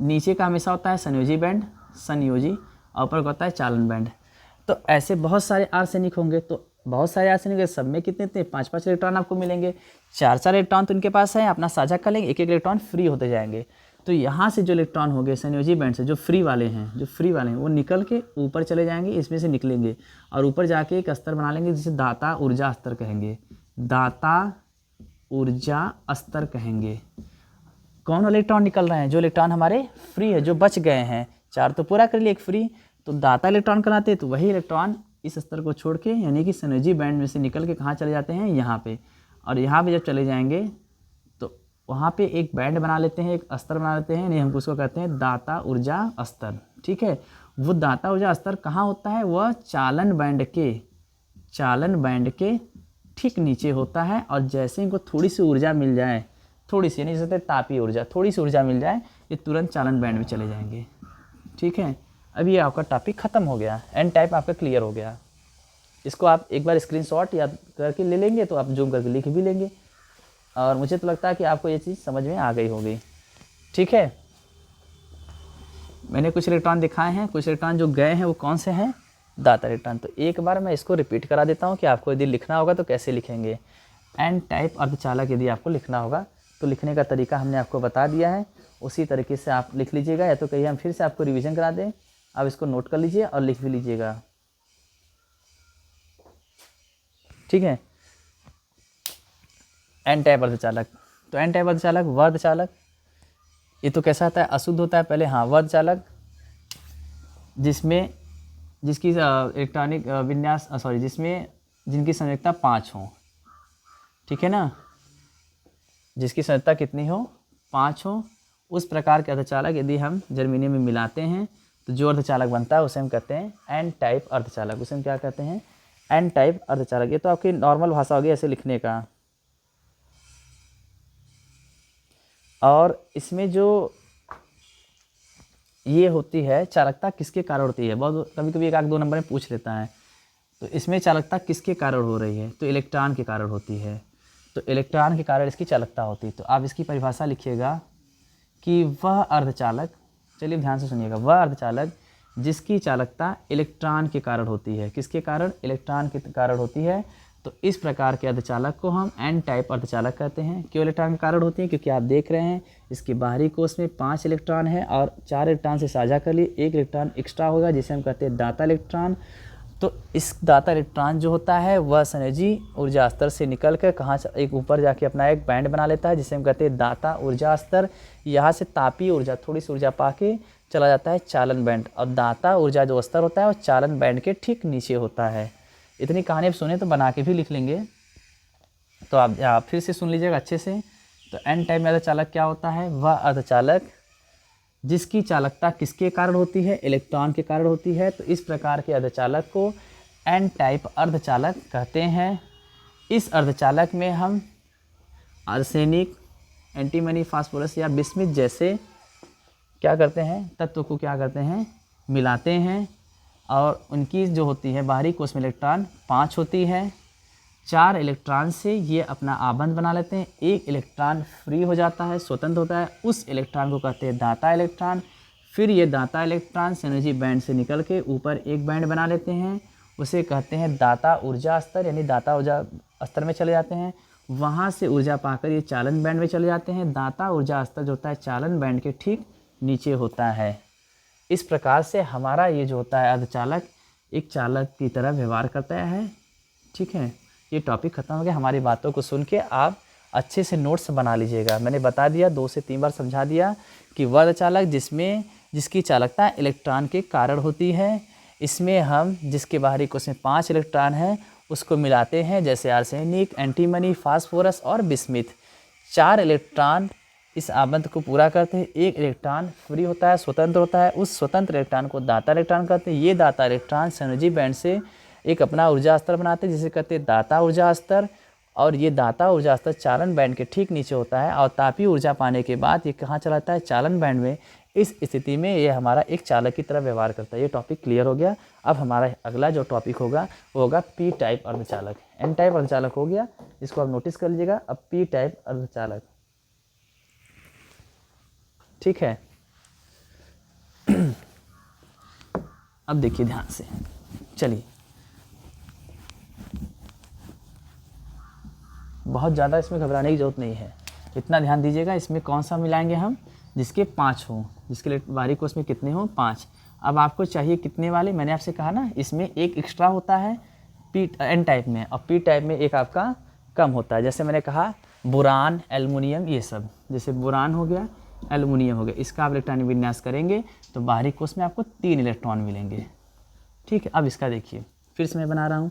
नीचे का हमेशा होता है संयोजी बैंड, संयोजी, और ऊपर का होता है चालन बैंड। तो ऐसे बहुत सारे आर्सेनिक होंगे, तो बहुत सारे आर्सेनिक, सब में कितने थे? 5-5 इलेक्ट्रॉन आपको मिलेंगे। 4-4 इलेक्ट्रॉन तो इनके पास है, अपना साझा कर लेंगे, एक एक इलेक्ट्रॉन फ्री होते जाएंगे। तो यहाँ से जो इलेक्ट्रॉन हो गए संयोजी बैंड से, जो फ्री वाले हैं, वो निकल के ऊपर चले जाएंगे, इसमें से निकलेंगे, और ऊपर जाके एक स्तर बना लेंगे, जिसे दाता ऊर्जा स्तर कहेंगे। दाता ऊर्जा स्तर कहेंगे। कौन वाले इलेक्ट्रॉन निकल रहे हैं? जो इलेक्ट्रॉन हमारे फ्री है, जो बच गए हैं। 4 तो पूरा कर लिए, एक फ्री, तो दाता इलेक्ट्रॉन कहलाते हैं। तो वही इलेक्ट्रॉन इस स्तर को छोड़ के, यानी कि संयोजी बैंड में से निकल के कहाँ चले जाते हैं? यहाँ पे। और यहाँ पे जब चले जाएंगे तो वहाँ पे एक बैंड बना लेते हैं, एक स्तर बना लेते हैं, नहीं हम उसको कहते हैं दाता ऊर्जा स्तर, ठीक है। वो दाता ऊर्जा स्तर कहाँ होता है? वह चालन बैंड के ठीक नीचे होता है। और जैसे इनको थोड़ी सी ऊर्जा मिल जाए, थोड़ी सी, यानी जैसे तापीय ऊर्जा, थोड़ी सी ऊर्जा मिल जाए, ये तुरंत चालन बैंड में चले जाएंगे, ठीक है। अब ये आपका टॉपिक ख़त्म हो गया, एन टाइप आपका क्लियर हो गया। इसको आप एक बार स्क्रीनशॉट याद करके ले लेंगे, तो आप जूम करके लिख भी लेंगे, और मुझे तो लगता है कि आपको ये चीज़ समझ में आ गई होगी, ठीक है। मैंने कुछ इलेक्ट्रॉन दिखाए हैं, कुछ इलेक्ट्रॉन जो गए हैं वो कौन से हैं? दाता इलेक्ट्रॉन। तो एक बार मैं इसको रिपीट करा देता हूँ कि आपको यदि लिखना होगा तो कैसे लिखेंगे। एन टाइप अर्धचालक यदि आपको लिखना होगा तो लिखने का तरीका हमने आपको बता दिया है, उसी तरीके से आप लिख लीजिएगा, या तो कहीं हम फिर से आपको रिवीजन करा दें, आप इसको नोट कर लीजिए और लिख भी लीजिएगा, ठीक है। एन टाइप अर्धचालक, तो एन टाइप अर्धचालक वह अर्धचालक, ये तो कैसा आता है? अशुद्ध होता है पहले। हाँ, वह अर्धचालक जिसकी इलेक्ट्रॉनिक विन्यास जिनकी संयोजकता 5 हो, ठीक है ना। जिसकी संयोजकता कितनी हो? 5 हो। उस प्रकार के अर्धचालक यदि हम जर्मेनियम में मिलाते हैं तो जो अर्धचालक बनता है उसे हम कहते हैं एन टाइप अर्धचालक। उसे हम क्या कहते हैं? एन टाइप अर्धचालक। ये तो आपकी नॉर्मल भाषा होगी ऐसे लिखने का। और इसमें जो ये होती है चालकता किसके कारण होती है, बहुत कभी कभी 1-2 नंबर में पूछ लेता है। तो इसमें चालकता किसके कारण हो रही है? तो इलेक्ट्रॉन के कारण होती है। तो इलेक्ट्रॉन के कारण इसकी चालकता होती है। तो आप इसकी परिभाषा लिखिएगा कि वह अर्धचालक, चलिए ध्यान से सुनिएगा, वह अर्धचालक जिसकी चालकता इलेक्ट्रॉन के कारण होती है। किसके कारण? इलेक्ट्रॉन के कारण होती है। तो इस प्रकार के अर्धचालक को हम एन टाइप अर्धचालक कहते हैं। क्यों इलेक्ट्रॉन के कारण होती है? क्योंकि आप देख रहे हैं इसके बाहरी कोश में 5 इलेक्ट्रॉन है और 4 इलेक्ट्रॉन से साझा कर लिए 1 इलेक्ट्रॉन एक्स्ट्रा होगा, जिसे हम कहते हैं दाता इलेक्ट्रॉन। तो इस दाता इलेक्ट्रॉन जो होता है वह संयोजी ऊर्जा स्तर से निकल कर कहाँ एक ऊपर जाके अपना एक बैंड बना लेता है, जिसे हम कहते हैं दाता ऊर्जा स्तर। यहाँ से तापीय ऊर्जा, थोड़ी सी ऊर्जा पाके चला जाता है चालन बैंड, और दाता ऊर्जा जो स्तर होता है वो चालन बैंड के ठीक नीचे होता है। इतनी कहानी आप सुने तो बना के भी लिख लेंगे, तो आप फिर से सुन लीजिएगा अच्छे से। तो एन टाइप में अर्धचालक क्या होता है? वह अर्धचालक जिसकी चालकता किसके कारण होती है? इलेक्ट्रॉन के कारण होती है। तो इस प्रकार के अर्धचालक को एन टाइप अर्धचालक कहते हैं। इस अर्धचालक में हम आर्सेनिक, एंटीमनी, फास्फोरस या बिस्मिथ जैसे क्या करते हैं? तत्व को क्या करते हैं? मिलाते हैं, और उनकी जो होती है बाहरी कोश में इलेक्ट्रॉन 5 होती है। 4 इलेक्ट्रॉन से ये अपना आबंध बना लेते हैं, 1 इलेक्ट्रॉन फ्री हो जाता है, स्वतंत्र होता है, उस इलेक्ट्रॉन को कहते हैं दाता इलेक्ट्रॉन। फिर ये दाता इलेक्ट्रॉन संयोजी बैंड से निकल के ऊपर एक बैंड बना लेते हैं, उसे कहते हैं दाता ऊर्जा स्तर, यानी दाता ऊर्जा स्तर में चले जाते हैं। वहाँ से ऊर्जा पाकर ये चालन बैंड में चले जाते हैं। दाता ऊर्जा स्तर जो होता है चालन बैंड के ठीक नीचे होता है। इस प्रकार से हमारा ये जो होता है अर्धचालक एक चालक की तरह व्यवहार करता है। ठीक है, ये टॉपिक ख़त्म हो गया। हमारी बातों को सुन के आप अच्छे से नोट्स बना लीजिएगा। मैंने बता दिया, 2 से 3 बार समझा दिया कि वह अर्धचालक जिसकी चालकता इलेक्ट्रॉन के कारण होती है। इसमें हम जिसके बाहरी कोश में 5 इलेक्ट्रॉन हैं उसको मिलाते हैं, जैसे आर्सेनिक, एंटीमनी, फास्फोरस और बिस्मिथ। 4 इलेक्ट्रॉन इस आबंध को पूरा करते हैं, 1 इलेक्ट्रॉन फ्री होता है, स्वतंत्र होता है, उस स्वतंत्र इलेक्ट्रॉन को दाता इलेक्ट्रॉन कहते हैं। ये दाता इलेक्ट्रॉन संयोजी बैंड से एक अपना ऊर्जा स्तर बनाते हैं, जिसे कहते हैं दाता ऊर्जा स्तर। और ये दाता ऊर्जा स्तर चालन बैंड के ठीक नीचे होता है, और तापीय ऊर्जा पाने के बाद ये कहाँ चला जाता है? चालन बैंड में। इस स्थिति में ये हमारा एक चालक की तरह व्यवहार करता है। ये टॉपिक क्लियर हो गया। अब हमारा अगला जो टॉपिक होगा वो होगा पी टाइप अर्धचालक। एन टाइप अर्धचालक हो गया, इसको आप नोटिस कर लीजिएगा। अब पी टाइप अर्धचालक, ठीक है। अब देखिए ध्यान से, चलिए बहुत ज़्यादा इसमें घबराने की जरूरत नहीं है, इतना ध्यान दीजिएगा। इसमें कौन सा मिलाएंगे हम? जिसके 5 हों, जिसके बाहरी कोश में कितने हों? 5। अब आपको चाहिए कितने वाले? मैंने आपसे कहा ना, इसमें एक एक्स्ट्रा होता है पी एन टाइप में, और पी टाइप में एक आपका कम होता है। जैसे मैंने कहा बोरान, एल्युमिनियम, ये सब। जैसे बोरान हो गया, एल्युमिनियम हो गया, इसका आप इलेक्ट्रॉनिक विन्यास करेंगे तो बाहरी कोश में आपको 3 इलेक्ट्रॉन मिलेंगे। ठीक है, अब इसका देखिए, फिर से मैं बना रहा हूँ।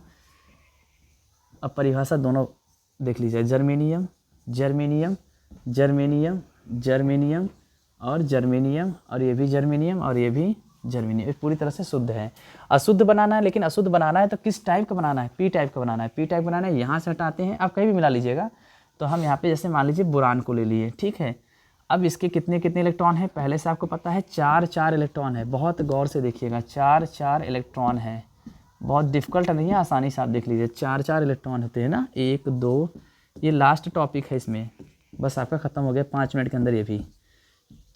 अब परिभाषा दोनों देख लीजिए, जर्मेनियम, जर्मेनियम, जर्मेनियम, जर्मेनियम और जर्मेनियम, और ये भी जर्मेनियम और ये भी जर्मेनियम। पूरी तरह से शुद्ध है। अशुद्ध बनाना है, लेकिन अशुद्ध बनाना है तो किस टाइप का बनाना है? पी टाइप का बनाना है। पी टाइप बनाना है, यहाँ से हटाते हैं, आप कहीं भी मिला लीजिएगा। तो हम यहाँ पे जैसे मान लीजिए बोरान को ले लिए, ठीक है। अब इसके कितने कितने इलेक्ट्रॉन हैं? पहले से आपको पता है 4 इलेक्ट्रॉन है। बहुत गौर से देखिएगा, 4 इलेक्ट्रॉन है। बहुत डिफिकल्ट नहीं है, आसानी से आप देख लीजिए। 4 इलेक्ट्रॉन होते हैं ना, 1 2, ये लास्ट टॉपिक है इसमें, बस आपका ख़त्म हो गया 5 मिनट के अंदर। ये भी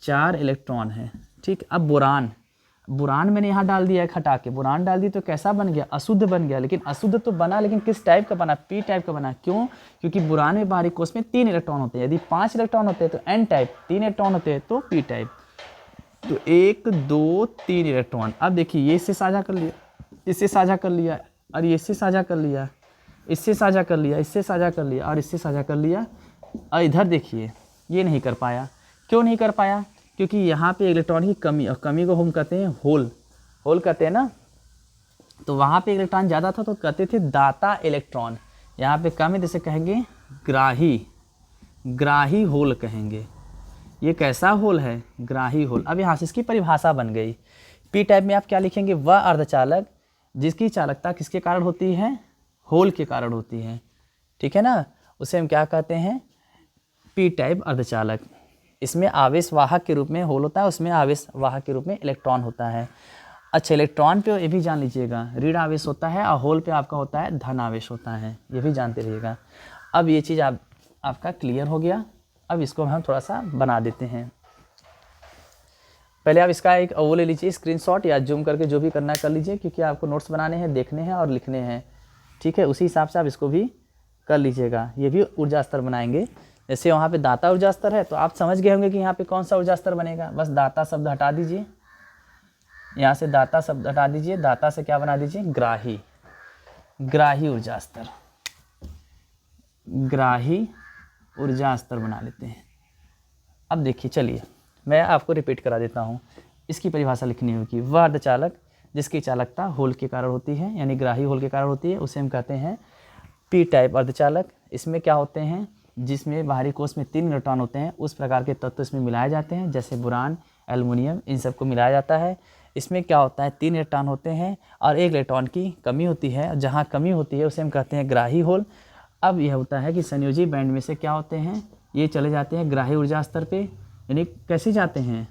4 इलेक्ट्रॉन है, ठीक। अब बोरान, बोरान मैंने यहाँ डाल दिया है, हटा के बोरान डाल दी तो कैसा बन गया? अशुद्ध बन गया। लेकिन अशुद्ध तो बना, लेकिन किस टाइप का बना? पी टाइप का बना। क्यों? क्योंकि बोरान में बाहरी कोश में 3 इलेक्ट्रॉन होते हैं। यदि 5 इलेक्ट्रॉन होते हैं तो एन टाइप, 3 इलेक्ट्रॉन होते हैं तो पी टाइप। तो 1 2 3 इलेक्ट्रॉन। अब देखिए, ये इससे साझा कर लिया, इससे साझा कर लिया, और ये इससे साझा कर लिया, इससे साझा कर लिया, इससे साझा कर लिया, और इससे साझा कर लिया। और इधर देखिए, ये नहीं कर पाया। क्यों नहीं कर पाया? क्योंकि यहाँ पे इलेक्ट्रॉन की कमी, और कमी को हम कहते हैं होल, होल कहते हैं ना। तो वहाँ पे इलेक्ट्रॉन ज़्यादा था तो कहते थे दाता इलेक्ट्रॉन। यहाँ पे कम है, जैसे कहेंगे ग्राही, ग्राही होल कहेंगे। ये कैसा होल है? ग्राही होल। अब यहाँ से इसकी परिभाषा बन गई। पी टाइप में आप क्या लिखेंगे? वह अर्धचालक जिसकी चालकता किसके कारण होती है? होल के कारण होती है, ठीक है ना। उसे हम क्या कहते हैं? पी टाइप अर्धचालक। इसमें आवेश वाहक के रूप में होल होता है, उसमें आवेश वाहक के रूप में इलेक्ट्रॉन होता है। अच्छा, इलेक्ट्रॉन पे ये भी जान लीजिएगा, ऋण आवेश होता है, और होल पे आपका होता है धन आवेश होता है, ये भी जानते रहिएगा। अब ये चीज़ आपका क्लियर हो गया। अब इसको हम थोड़ा सा बना देते हैं। पहले आप इसका एक वो ले लीजिए स्क्रीनशॉट या जूम करके जो भी करना है कर लीजिए, क्योंकि आपको नोट्स बनाने हैं, देखने हैं और लिखने हैं, ठीक है। उसी हिसाब से आप इसको भी कर लीजिएगा। ये भी ऊर्जा स्तर बनाएंगे। जैसे वहाँ पे दाता ऊर्जा स्तर है तो आप समझ गए होंगे कि यहाँ पे कौन सा ऊर्जा स्तर बनेगा। बस दाता शब्द हटा दीजिए, यहाँ से दाता शब्द हटा दीजिए, दाता से क्या बना दीजिए, ग्राही, ग्राही ऊर्जा स्तर, ग्राही ऊर्जा स्तर बना लेते हैं। अब देखिए, चलिए मैं आपको रिपीट करा देता हूँ। इसकी परिभाषा लिखनी होगी। वह अर्धचालक जिसकी चालकता होल के कारण होती है, यानी ग्राही होल के कारण होती है, उसे हम कहते हैं पी टाइप अर्धचालक। इसमें क्या होते हैं, जिसमें बाहरी कोश में 3 इलेक्ट्रॉन होते हैं, उस प्रकार के तत्व इसमें मिलाए जाते हैं, जैसे बोरान, एल्युमिनियम, इन सबको मिलाया जाता है। इसमें क्या होता है, 3 इलेक्ट्रॉन होते हैं और 1 इलेक्ट्रॉन की कमी होती है। जहाँ कमी होती है उसे हम कहते हैं ग्राही होल। अब यह होता है कि संयोजी बैंड में से क्या होते हैं, ये चले जाते हैं ग्राही ऊर्जा स्तर पे, यानी कैसे जाते हैं,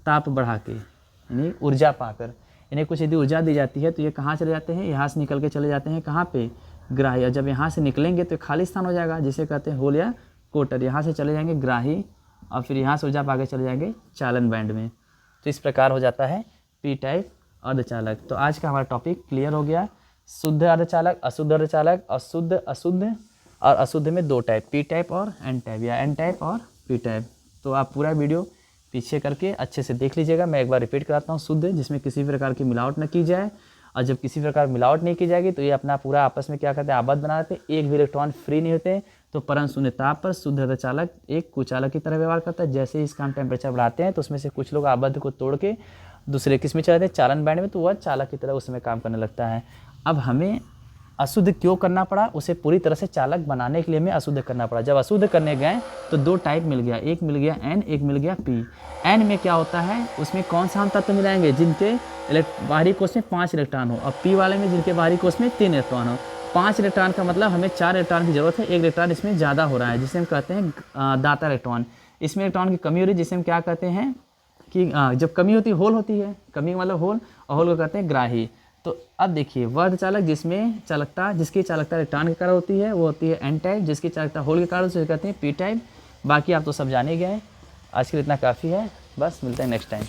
ताप बढ़ा के, यानी ऊर्जा पाकर, यानी कुछ यदि ऊर्जा दी जाती है तो ये कहाँ चले जाते हैं, यहाँ से निकल के चले जाते हैं कहाँ पे, ग्राही। और जब यहाँ से निकलेंगे तो खाली स्थान हो जाएगा, जिसे कहते हैं होल या कोटर। यहाँ से चले जाएंगे ग्राही और फिर यहाँ से ऊर्जा पाकर चले जाएंगे चालन बैंड में। तो इस प्रकार हो जाता है पी टाइप अर्धचालक। तो आज का हमारा टॉपिक क्लियर हो गया। शुद्ध अर्धचालक, अशुद्ध अर्धचालक, अशुद्ध, अशुद्ध और अशुद्ध में 2 टाइप, पी टाइप और एन टाइप, या एन टाइप और पी टाइप। तो आप पूरा वीडियो पीछे करके अच्छे से देख लीजिएगा। मैं एक बार रिपीट कराता हूँ। शुद्ध, जिसमें किसी प्रकार की मिलावट न की जाए, और जब किसी प्रकार मिलावट नहीं की जाएगी तो ये अपना पूरा आपस में क्या करते हैं, आबद्ध बना देते हैं, एक भी इलेक्ट्रॉन फ्री नहीं होते। तो परम शून्य ताप पर शुद्ध अर्धचालक एक कुचालक की तरह व्यवहार करता है। जैसे ही इसका हम टेम्परेचर बढ़ाते हैं तो उसमें से कुछ लोग आबद्ध को तोड़ के दूसरे किस में चले जाते हैं, चालन बैंड में, तो वह चालक की तरह उसमें काम करने लगता है। अब हमें अशुद्ध क्यों करना पड़ा, उसे पूरी तरह से चालक बनाने के लिए हमें अशुद्ध करना पड़ा। जब अशुद्ध करने गए तो 2 टाइप मिल गया, एक मिल गया एन, एक मिल गया पी। एन में क्या होता है, उसमें कौन सा हम तत्व मिलाएंगे, जिनके बाहरी कोश में 5 इलेक्ट्रॉन हो, और पी वाले में जिनके बाहरी कोश में 3 इलेक्ट्रॉन हो। 5 इलेक्ट्रॉन का मतलब हमें 4 इलेक्ट्रॉन की जरूरत है, 1 इलेक्ट्रॉन इसमें ज़्यादा हो रहा है, जिसे हम कहते हैं दाता इलेक्ट्रॉन। इसमें इलेक्ट्रॉन की कमी हो रही है, जिसे हम क्या कहते हैं कि जब कमी होती है होल होती है, कमी का मतलब होल, और होल को कहते हैं ग्राही। तो अब देखिए, वह अर्धचालक जिसमें चालकता, जिसकी चालकता इलेक्ट्रॉन के कारण होती है, वो होती है एन टाइप। जिसकी चालकता होल के कारण उसे कहते हैं पी टाइप। बाकी आप तो सब जान ही गए। आज के लिए इतना काफ़ी है, बस मिलते हैं नेक्स्ट टाइम।